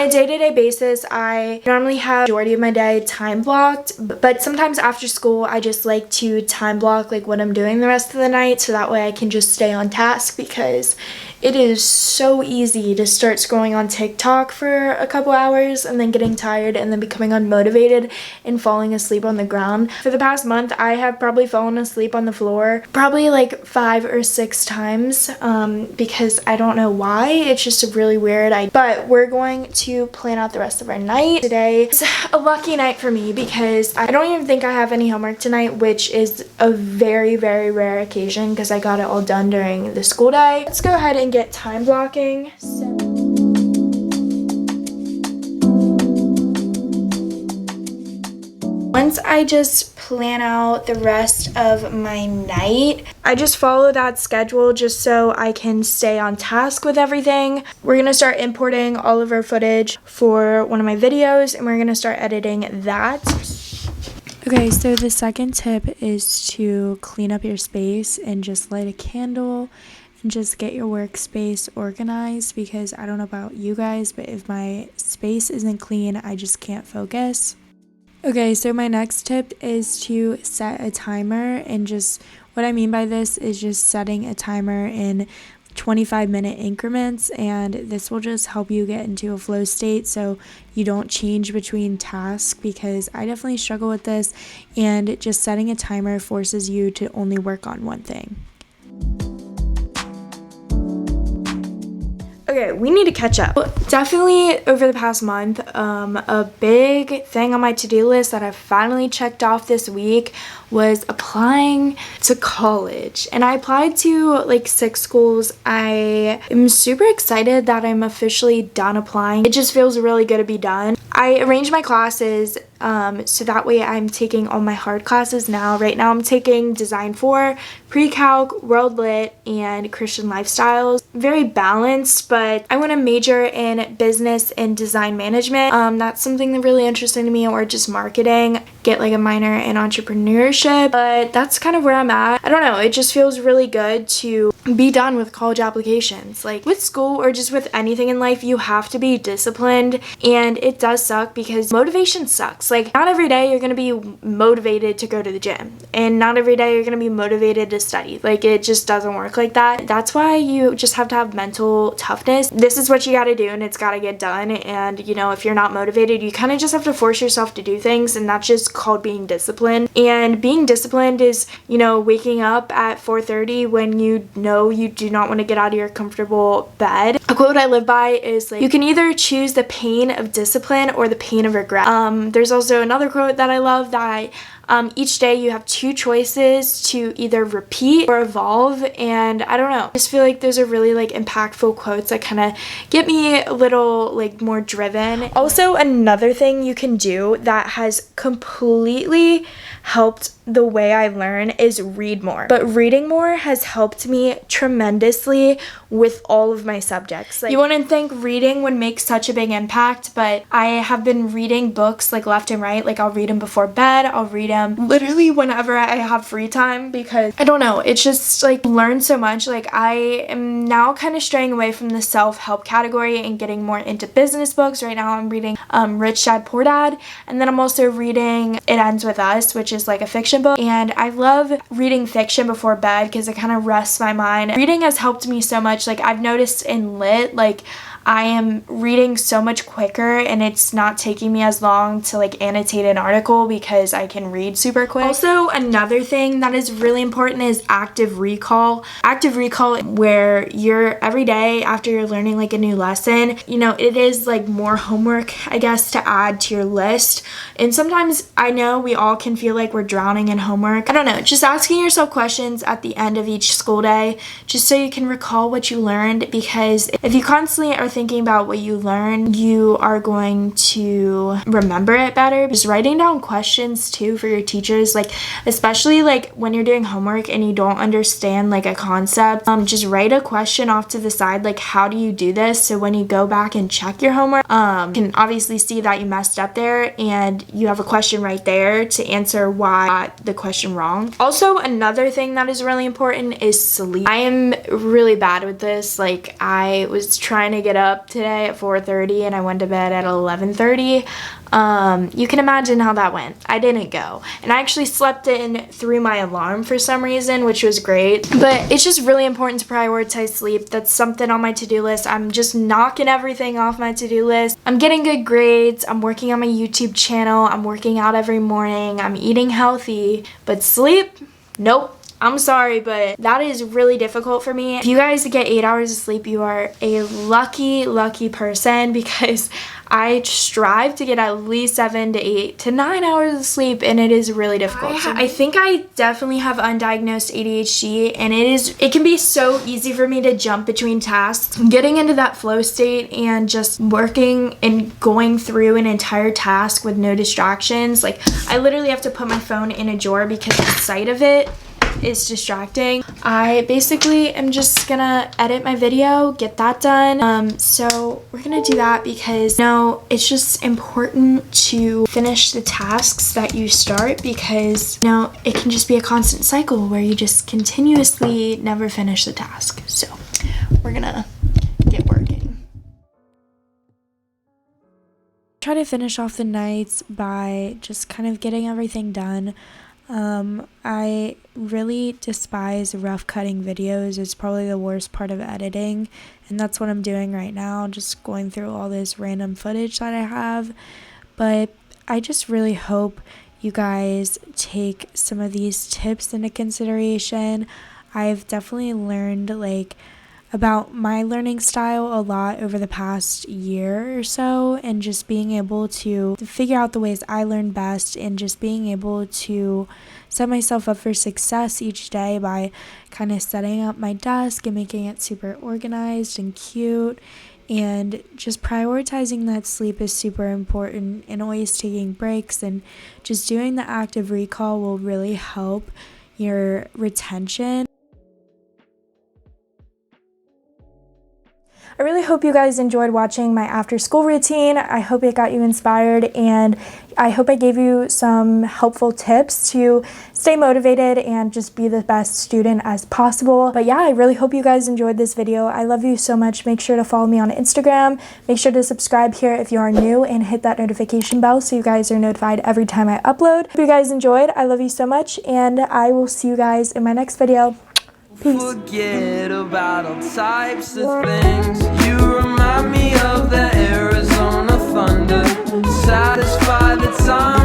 a day-to-day basis, I normally have the majority of my day time blocked, but sometimes after school, I just like to time block like what I'm doing the rest of the night so that way I can just stay on task, because it is so easy to start scrolling on TikTok for a couple hours and then getting tired and then becoming unmotivated and falling asleep on the ground. For the past month, I have probably fallen asleep on the floor probably like 5 or 6 times because I don't know why. It's just really weird. But we're going to plan out the rest of our night. Today is a lucky night for me because I don't even think I have any homework tonight, which is a very, very rare occasion because I got it all done during the school day. Let's go ahead and get time blocking. Once I just plan out the rest of my night, I just follow that schedule just so I can stay on task with everything. We're gonna start importing all of our footage for one of my videos and we're gonna start editing that. Okay, so the second tip is to clean up your space and just light a candle and just get your workspace organized, because I don't know about you guys, but if my space isn't clean, I just can't focus. Okay, so my next tip is to set a timer, and just what I mean by this is just setting a timer in 25-minute increments, and this will just help you get into a flow state so you don't change between tasks, because I definitely struggle with this, and just setting a timer forces you to only work on one thing. Okay, we need to catch up. Definitely over the past month, a big thing on my to-do list that I finally checked off this week was applying to college. And I applied to like 6 schools. I am super excited that I'm officially done applying. It just feels really good to be done. I arranged my classes so that way I'm taking all my hard classes now. Right now I'm taking Design 4, Pre-Calc, World Lit, and Christian Lifestyles. Very balanced, but I want to major in business and design management. That's something that really interested me, or just marketing. Get like a minor in entrepreneurship, but that's kind of where I'm at. I don't know, it just feels really good to be done with college applications. Like with school or just with anything in life, you have to be disciplined, and it does suck because motivation sucks. Like not every day you're gonna be motivated to go to the gym, and not every day you're gonna be motivated to study. Like it just doesn't work like that. That's why you just have to have mental toughness. This is what you gotta do, and it's gotta get done. And you know, if you're not motivated, you kind of just have to force yourself to do things, and that's just called being disciplined. And being disciplined is, you know, waking up at 4:30 when you know you do not want to get out of your comfortable bed. A quote I live by is like, you can either choose the pain of discipline or the pain of regret. There's also another quote that I love that each day you have 2 choices to either repeat or evolve, and I don't know, I just feel like those are really like impactful quotes that kind of get me a little like more driven. Also, another thing you can do that has completely helped the way I learn is read more. But reading more has helped me tremendously with all of my subjects. Like, you wouldn't think reading would make such a big impact, but I have been reading books like left and right. Like I'll read them before bed, I'll read them literally whenever I have free time, because I don't know, it's just like learn so much. Like I am now kind of straying away from the self-help category and getting more into business books. Right now I'm reading Rich Dad Poor Dad, and then I'm also reading It Ends With Us, which is like a fiction book, and I love reading fiction before bed because it kind of rests my mind. Reading has helped me so much. Like I've noticed in lit, like I am reading so much quicker, and it's not taking me as long to like annotate an article because I can read super quick. Also, another thing that is really important is active recall. Active recall, where you're every day after you're learning like a new lesson, you know, it is like more homework, I guess, to add to your list. And sometimes I know we all can feel like we're drowning in homework. I don't know, just asking yourself questions at the end of each school day just so you can recall what you learned, because if you constantly are thinking about what you learned, you are going to remember it better. Just writing down questions too for your teachers, like especially like when you're doing homework and you don't understand like a concept, just write a question off to the side, like how do you do this, so when you go back and check your homework, you can obviously see that you messed up there and you have a question right there to answer why you got the question wrong. Also, another thing that is really important is sleep. I am really bad with this. Like I was trying to get up up today at 4:30 and I went to bed at 11:30. You can imagine how that went. I didn't go. And I actually slept in through my alarm for some reason, which was great. But it's just really important to prioritize sleep. That's something on my to-do list. I'm just knocking everything off my to-do list. I'm getting good grades. I'm working on my YouTube channel. I'm working out every morning. I'm eating healthy. But sleep? Nope. I'm sorry, but that is really difficult for me. If you guys get 8 hours of sleep, you are a lucky person, because I strive to get at least 7 to 8 to 9 hours of sleep, and it is really difficult. I think I definitely have undiagnosed ADHD, and it can be so easy for me to jump between tasks. Getting into that flow state and just working and going through an entire task with no distractions. Like, I literally have to put my phone in a drawer because the sight of it is distracting. I basically am just gonna edit my video, get that done. So we're gonna do that because, it's just important to finish the tasks that you start, because it can just be a constant cycle where you just continuously never finish the task. So we're gonna get working. Try to finish off the nights by just kind of getting everything done. I really despise rough cutting videos. It's probably the worst part of editing, and that's what I'm doing right now, just going through all this random footage that I have. But I just really hope you guys take some of these tips into consideration. I've definitely learned about my learning style a lot over the past year or so, and just being able to figure out the ways I learn best, and just being able to set myself up for success each day by kind of setting up my desk and making it super organized and cute. And just prioritizing that sleep is super important, and always taking breaks and just doing the active recall will really help your retention. I really hope you guys enjoyed watching my after school routine. I hope it got you inspired, and I hope I gave you some helpful tips to stay motivated and just be the best student as possible. But yeah, I really hope you guys enjoyed this video. I love you so much. Make sure to follow me on Instagram. Make sure to subscribe here if you are new, and hit that notification bell so you guys are notified every time I upload. Hope you guys enjoyed. I love you so much, and I will see you guys in my next video. Peace. Forget about all types of things. You remind me of the Arizona thunder. Satisfy the time.